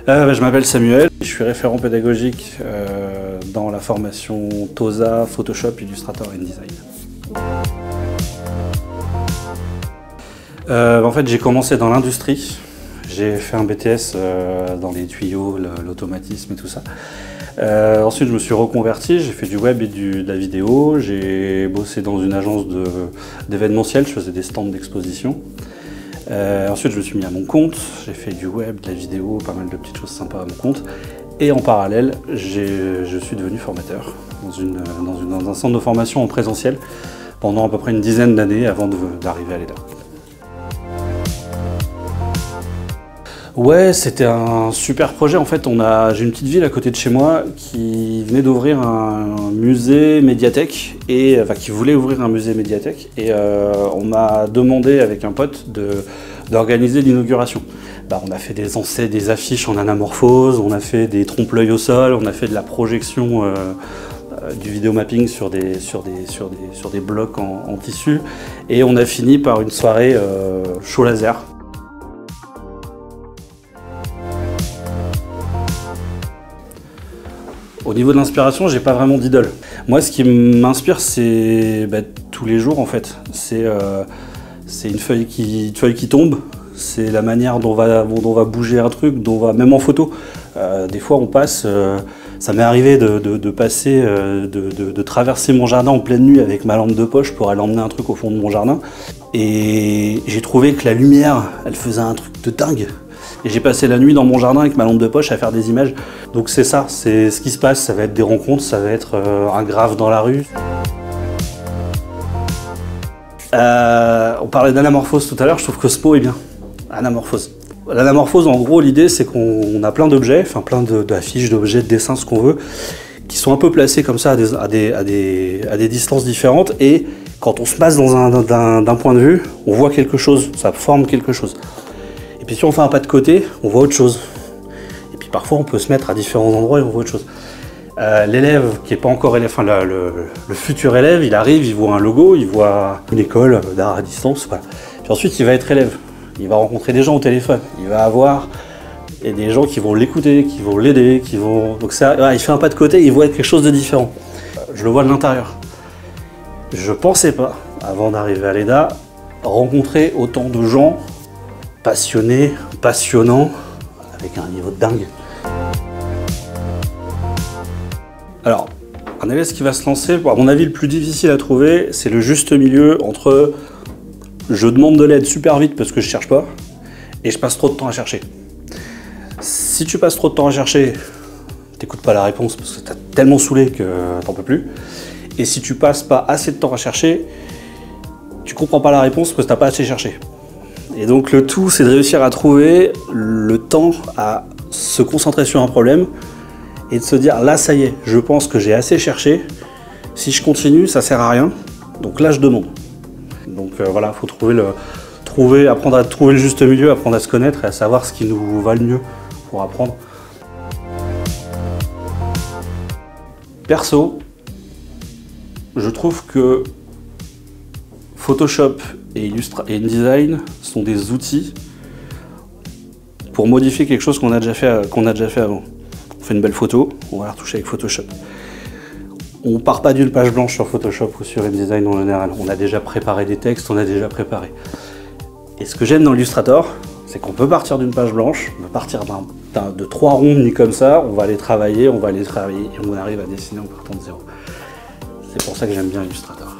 Je m'appelle Samuel, je suis référent pédagogique dans la formation TOSA, Photoshop, Illustrator et InDesign. En fait, j'ai commencé dans l'industrie. J'ai fait un BTS dans les tuyaux, l'automatisme et tout ça. Ensuite, je me suis reconverti, j'ai fait du web et de la vidéo. J'ai bossé dans une agence d'événementiel, je faisais des stands d'exposition. Ensuite, je me suis mis à mon compte, j'ai fait du web, de la vidéo, pas mal de petites choses sympas à mon compte. Et en parallèle, je suis devenu formateur dans un centre de formation en présentiel pendant à peu près une dizaine d'années avant d'arriver à l'EDA. Ouais, c'était un super projet. En fait, j'ai une petite ville à côté de chez moi qui venait d'ouvrir un musée médiathèque qui voulait ouvrir un musée médiathèque et on m'a demandé avec un pote d'organiser l'inauguration. On a fait des affiches en anamorphose, on a fait des trompe-l'œil au sol, on a fait de la projection du vidéomapping sur des blocs en tissu et on a fini par une soirée show laser. Au niveau de l'inspiration, j'ai pas vraiment d'idole. Moi, ce qui m'inspire, c'est tous les jours en fait. C'est une feuille qui tombe, c'est la manière dont on va bouger un truc, même en photo. Des fois, on passe. Ça m'est arrivé de passer, de traverser mon jardin en pleine nuit avec ma lampe de poche pour aller emmener un truc au fond de mon jardin. Et j'ai trouvé que la lumière, elle faisait un truc de dingue. Et j'ai passé la nuit dans mon jardin avec ma lampe de poche à faire des images. Donc c'est ça, c'est ce qui se passe. Ça va être des rencontres, ça va être un graphe dans la rue. On parlait d'anamorphose tout à l'heure, je trouve que ce mot est bien. Anamorphose. L'anamorphose, en gros, l'idée c'est qu'on a plein d'objets, enfin plein d'affiches, d'objets, de dessins, ce qu'on veut, qui sont un peu placés comme ça à des distances différentes. Et quand on se passe d'un point de vue, on voit quelque chose, ça forme quelque chose. Et puis si on fait un pas de côté, on voit autre chose. Et puis parfois on peut se mettre à différents endroits et on voit autre chose. L'élève qui n'est pas encore élève, enfin le futur élève, il arrive, il voit un logo, il voit une école d'art à distance, voilà. Puis ensuite il va être élève, il va rencontrer des gens au téléphone, il va avoir des gens qui vont l'écouter, qui vont l'aider, donc ça, voilà, il fait un pas de côté, il voit quelque chose de différent. Je le vois de l'intérieur. Je pensais pas, avant d'arriver à l'EDA, rencontrer autant de gens passionnés, passionnants, avec un niveau de dingue. Alors, un élève qui va se lancer, à mon avis, le plus difficile à trouver, c'est le juste milieu entre je demande de l'aide super vite parce que je cherche pas, et je passe trop de temps à chercher. Si tu passes trop de temps à chercher, t'écoutes pas la réponse parce que t'as tellement saoulé que t'en peux plus. Et si tu passes pas assez de temps à chercher, tu comprends pas la réponse parce que t'as pas assez cherché. Et donc le tout, c'est de réussir à trouver le temps à se concentrer sur un problème et de se dire là ça y est, je pense que j'ai assez cherché, si je continue ça sert à rien, donc là je demande. Donc voilà, il faut apprendre à trouver le juste milieu, apprendre à se connaître et à savoir ce qui nous va le mieux pour apprendre. Perso, je trouve que Photoshop et InDesign sont des outils pour modifier quelque chose qu'on a déjà fait avant. On fait une belle photo, on va la retoucher avec Photoshop. On part pas d'une page blanche sur Photoshop ou sur InDesign en général. On a déjà préparé des textes, on a déjà préparé. Et ce que j'aime dans Illustrator, c'est qu'on peut partir d'une page blanche, on peut partir de 3 ronds mis comme ça, on va les travailler, et on arrive à dessiner en partant de zéro. C'est pour ça que j'aime bien Illustrator.